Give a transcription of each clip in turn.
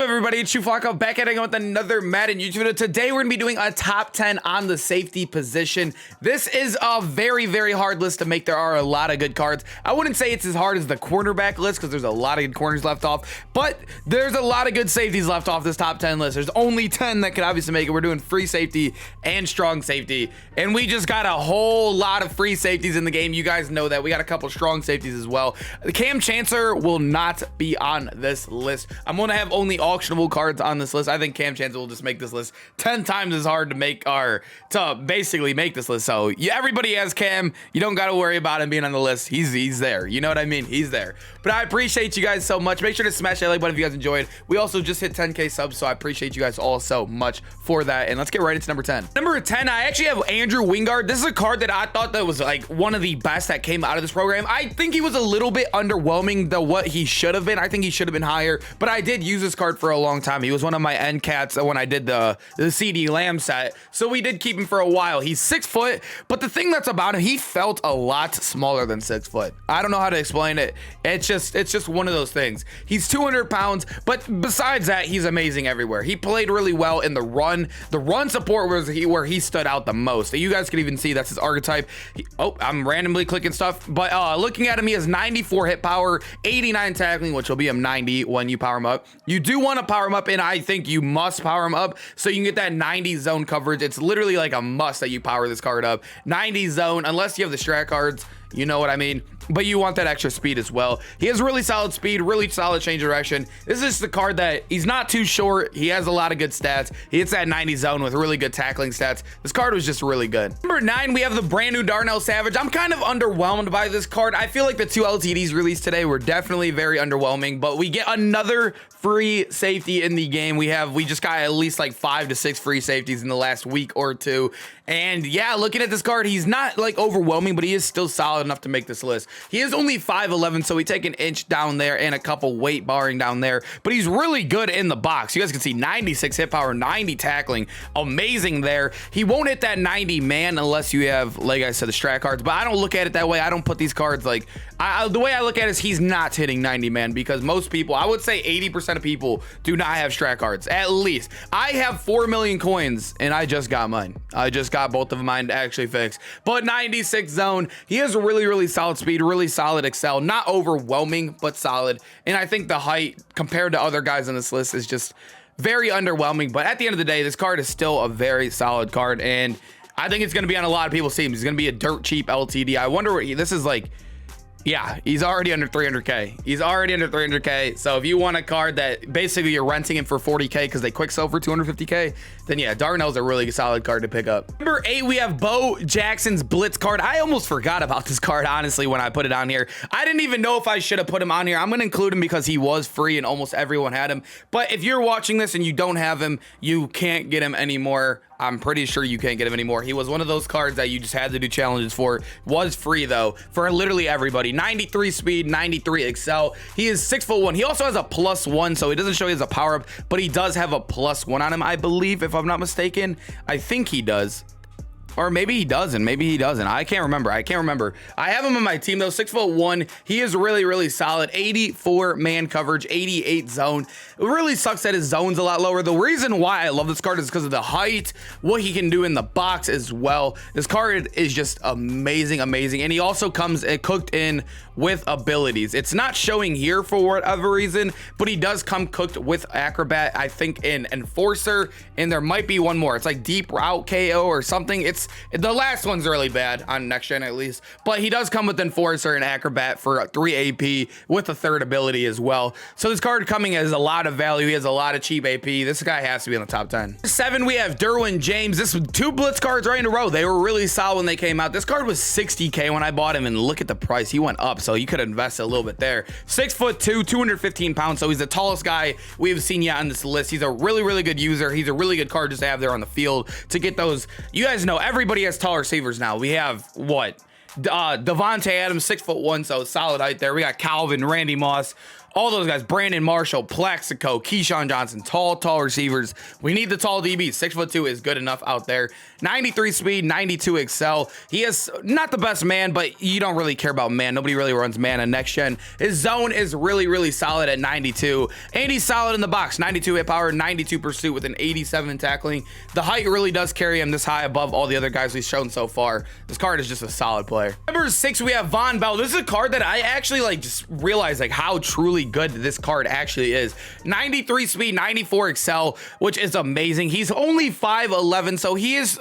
Everybody, it's Flacco back at it with another Madden YouTube video. Today we're gonna be doing a top 10 on the safety position. This is a very, very hard list to make. There are a lot of good cards. I wouldn't say it's as hard as the cornerback list because there's a lot of good corners left off, but there's a lot of good safeties left off this top 10 list. There's only 10 that could obviously make it. We're doing free safety and strong safety, and we just got a whole lot of free safeties in the game. You guys know that. We got a couple strong safeties as well. The Cam Chancellor will not be on this list. I'm gonna have only auctionable cards on this list. I think Cam Chancellor will just make this list 10 times as hard to basically make this list. So yeah, everybody has Cam. You don't got to worry about him being on the list. He's there. You know what I mean? He's there. But I appreciate you guys so much. Make sure to smash that like button if you guys enjoyed. We also just hit 10K subs, so I appreciate you guys all so much for that. And let's get right into number 10. Number 10, I actually have Andrew Wingard. This is a card that I thought that was like one of the best that came out of this program. I think he was a little bit underwhelming than what he should have been. I think he should have been higher, but I did use this card for a long time. He was one of my end cats when I did the CD Lamb set, so we did keep him for a while. He's 6 foot, but the thing that's about him, he felt a lot smaller than 6 foot. I don't know how to explain it. It's just one of those things. He's 200 pounds, but besides that, he's amazing everywhere. He played really well in the run. The run support was where he stood out the most. You guys can even see that's his archetype. I'm randomly clicking stuff, but looking at him, he has 94 hit power, 89 tackling, which will be him 90 when you power him up. You do want to power him up, and I think you must power him up so you can get that 90 zone coverage. It's literally like a must that you power this card up. 90 zone, unless you have the strat cards, you know what I mean? But you want that extra speed as well. He has really solid speed, really solid change of direction. This is the card that he's not too short. He has a lot of good stats. He hits that 90 zone with really good tackling stats. This card was just really good. Number 9, we have the brand new Darnell Savage. I'm kind of underwhelmed by this card. I feel like the 2 LTDs released today were definitely very underwhelming, but we get another free safety in the game. We just got at least like 5 to 6 free safeties in the last week or two. And yeah, looking at this card, he's not like overwhelming, but he is still solid enough to make this list. He is only 5'11", so we take an inch down there and a couple weight barring down there, but he's really good in the box. You guys can see 96 hit power, 90 tackling, amazing there. He won't hit that 90 man unless you have, like I said, the strat cards, but I don't look at it that way. I don't put these cards like, the way I look at it is he's not hitting 90 man, because most people, I would say 80% of people do not have strat cards, at least. I have 4 million coins and I just got mine. I just got both of mine actually fixed. But 96 zone, he has a really, really solid speed, really solid excel, not overwhelming, but solid. And I think the height compared to other guys on this list is just very underwhelming. But at the end of the day, this card is still a very solid card, and I think it's going to be on a lot of people's teams. He's going to be a dirt cheap LTD. I wonder what this is like. Yeah, he's already under 300K. He's already under 300K. So if you want a card that basically you're renting him for 40K because they quick sell for 250K, then yeah, Darnell's a really solid card to pick up. Number 8, we have Bo Jackson's Blitz card. I almost forgot about this card, honestly, when I put it on here. I didn't even know if I should have put him on here. I'm going to include him because he was free and almost everyone had him. But if you're watching this and you don't have him, you can't get him anymore. I'm pretty sure you can't get him anymore. He was one of those cards that you just had to do challenges for. Was free though for literally everybody. 93 speed, 93 excel. He is 6'1". He also has a +1, so it doesn't show he has a power up, but he does have a +1 on him, I believe, if I'm not mistaken. I think he does. Or maybe he doesn't. Maybe he doesn't. I can't remember. I have him on my team though. 6'1". He is really, really solid. 84 man coverage, 88 zone. It really sucks that his zone's a lot lower. The reason why I love this card is because of the height, what he can do in the box as well. This card is just amazing, amazing. And he also comes cooked in with abilities. It's not showing here for whatever reason, but he does come cooked with Acrobat, I think, in Enforcer, and there might be one more. It's like Deep Route KO or something. The last one's really bad on next gen at least, but he does come with Enforcer and Acrobat for 3 AP with a 3rd ability as well. So this card coming has a lot of value. He has a lot of cheap AP. This guy has to be in the top 10. 7, we have Derwin James. This was 2 Blitz cards right in a row. They were really solid when they came out. This card was 60K when I bought him, and look at the price. He went up, so you could invest a little bit there. 6'2", 215 pounds. So he's the tallest guy we have seen yet on this list. He's a really, really good user. He's a really good card just to have there on the field to get those. You guys know everybody has tall receivers now. We have what? Devontae Adams, 6'1", so solid height there. We got Calvin, Randy Moss, all those guys, Brandon Marshall, Plaxico, Keyshawn Johnson, tall receivers. We need the tall DBs. 6'2" is good enough out there. 93 speed, 92 excel. He is not the best man, but you don't really care about man. Nobody really runs man on next gen. His zone is really solid at 92, and he's solid in the box. 92 hit power, 92 pursuit with an 87 tackling. The height really does carry him this high above all the other guys we've shown so far. This card is just a solid player. Number 6, we have Von Bell. This is a card that I actually like just realized like how truly good this card actually is. 93 speed, 94 excel, which is amazing. He's only 5'11", so he is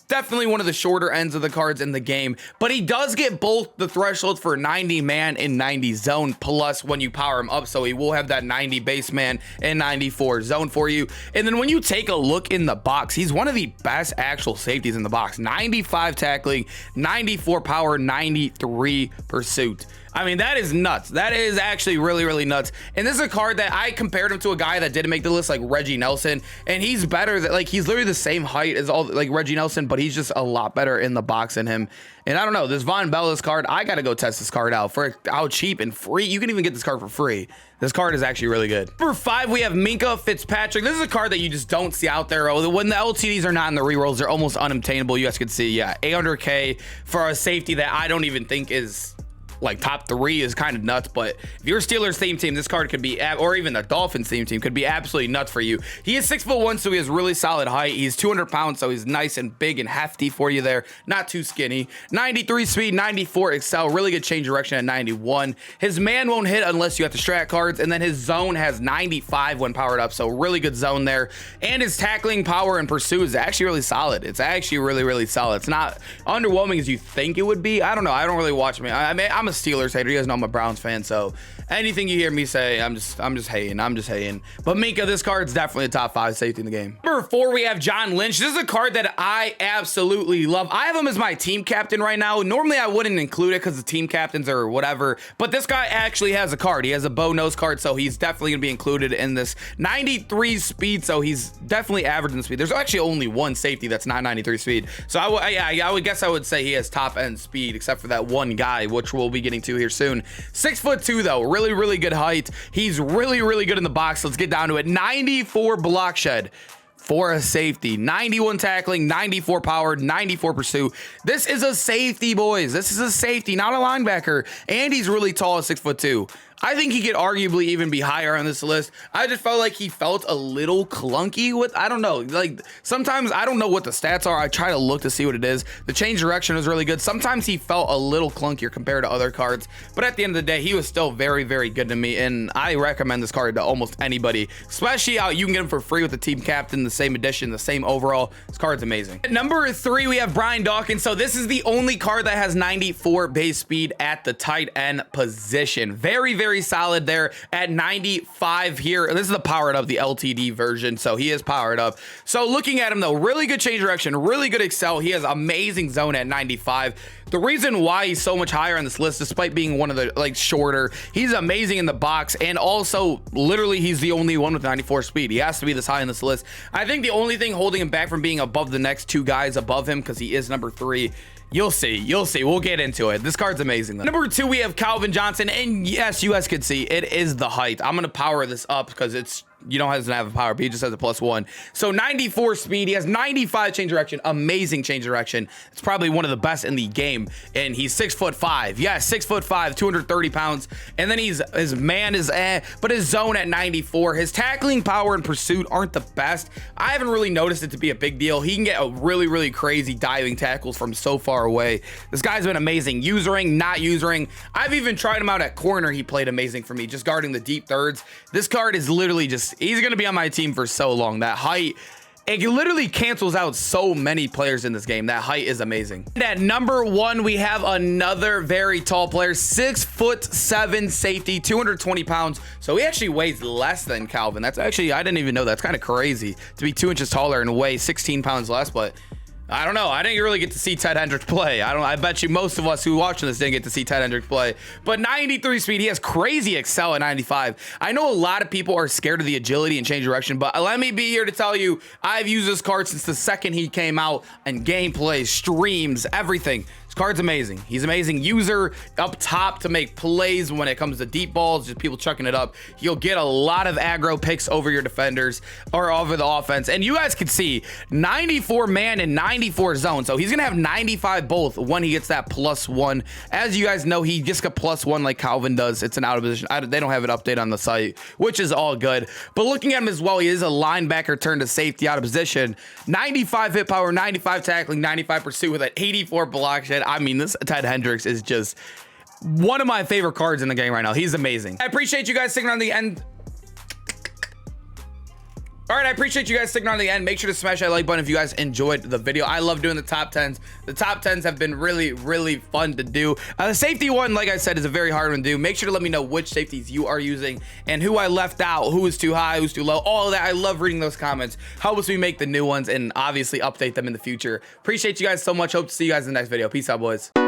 definitely one of the shorter ends of the cards in the game, but he does get both the thresholds for 90 man and 90 zone plus when you power him up, so he will have that 90 base man and 94 zone for you. And then when you take a look in the box, he's one of the best actual safeties in the box. 95 tackling, 94 power, 93 pursuit. I mean, that is nuts. That is actually really nuts. And this is a card that I compared him to a guy that didn't make the list, like Reggie Nelson, and he's better. Like, he's literally the same height as all like Reggie Nelson, but he's just a lot better in the box than him. And I don't know, this Von Bell card, I gotta go test this card out for how cheap and free. You can even get this card for free. This card is actually really good. Number 5, we have Minkah Fitzpatrick. This is a card that you just don't see out there. Oh, when the LTDs are not in the rerolls, they're almost unobtainable. You guys can see, yeah, 800K for a safety that I don't even think is like top 3 is kind of nuts. But if you're a Steelers theme team, this card could be, or even the Dolphins theme team, could be absolutely nuts for you. He is 6'1", so he has really solid height. He's 200 pounds, so he's nice and big and hefty for you there. Not too skinny. 93 speed, 94 excel, really good change direction at 91. His man won't hit unless you have the strat cards, and then his zone has 95 when powered up, so really good zone there. And his tackling power and pursuit is actually really solid. It's actually really solid. It's not underwhelming as you think it would be. I don't know. I don't really watch me. I mean, I'm a Steelers hater. You guys know I'm a Browns fan, so anything you hear me say, I'm just hating. But Minkah, this card's definitely a top 5 safety in the game. Number 4, we have John Lynch. This is a card that I absolutely love. I have him as my team captain right now. Normally I wouldn't include it because the team captains or whatever, but this guy actually has a card. He has a bow nose card, so he's definitely gonna be included in this. 93 speed, so he's definitely average in speed. There's actually only one safety that's not 93 speed, so I would guess I would say he has top end speed, except for that one guy, which we'll be getting to here soon. 6'2" though, really good height. He's really good in the box. Let's get down to it. 94 block shed for a safety, 91 tackling, 94 power, 94 pursuit. This is a safety, boys. This is a safety, not a linebacker, and he's really tall at 6'2". I think he could arguably even be higher on this list. I just felt like he felt a little clunky with, I don't know, like sometimes I don't know what the stats are. I try to look to see what it is. The change direction was really good. Sometimes he felt a little clunkier compared to other cards, but at the end of the day, he was still very good to me, and I recommend this card to almost anybody, especially out you can get him for free with the team captain, the same edition, the same overall. This card's amazing. At number 3, we have Brian Dawkins. So this is the only card that has 94 base speed at the tight end position. Very solid there at 95 here. This is the powered up, the LTD version, so he is powered up. So looking at him though, really good change direction, really good excel. He has amazing zone at 95. The reason why he's so much higher on this list, despite being one of the like shorter, he's amazing in the box, and also literally he's the only one with 94 speed. He has to be this high on this list. I think the only thing holding him back from being above the next 2 guys above him, because he is number 3, you'll see. We'll get into it. This card's amazing though. Number 2, we have Calvin Johnson, and yes, you guys can see it is the height. I'm gonna power this up because it's, you don't have to have a power, but he just has a +1. So 94 speed, he has 95 change direction, amazing change direction. It's probably one of the best in the game, and he's 6'5". Yes, 6'5", 230 pounds, and then his man is but his zone at 94. His tackling power and pursuit aren't the best. I haven't really noticed it to be a big deal. He can get a really crazy diving tackles from so far away. This guy's been amazing. Usering, not usering. I've even tried him out at corner. He played amazing for me, just guarding the deep thirds. This card is literally just, he's going to be on my team for so long. That height, it literally cancels out so many players in this game. That height is amazing. And at number 1, we have another very tall player, 6'7" safety, 220 pounds. So he actually weighs less than Calvin. That's actually, I didn't even know. That's kind of crazy to be 2 inches taller and weigh 16 pounds less, but I don't know. I didn't really get to see Ted Hendricks play. I bet you most of us who watching this didn't get to see Ted Hendricks play. But 93 speed, he has crazy excel at 95. I know a lot of people are scared of the agility and change direction, but let me be here to tell you, I've used this card since the second he came out, and gameplay, streams, everything. This card's amazing. He's amazing user up top to make plays when it comes to deep balls, just people chucking it up. You'll get a lot of aggro picks over your defenders or over the offense. And you guys can see 94 man and 94 zone. So he's going to have 95 both when he gets that +1. As you guys know, he just got +1 like Calvin does. It's an out of position. They don't have an update on the site, which is all good. But looking at him as well, he is a linebacker turned to safety out of position. 95 hit power, 95 tackling, 95 pursuit with an 84 block shed. I mean, this Ted Hendricks is just one of my favorite cards in the game right now. He's amazing. I appreciate you guys sticking on the end. All right, I appreciate you guys sticking on the end. Make sure to smash that like button if you guys enjoyed the video. I love doing the top 10s. The top 10s have been really, really fun to do. The safety one, like I said, is a very hard one to do. Make sure to let me know which safeties you are using and who I left out, who is too high, who's too low, all of that. I love reading those comments. Helps me make the new ones and obviously update them in the future. Appreciate you guys so much. Hope to see you guys in the next video. Peace out, boys.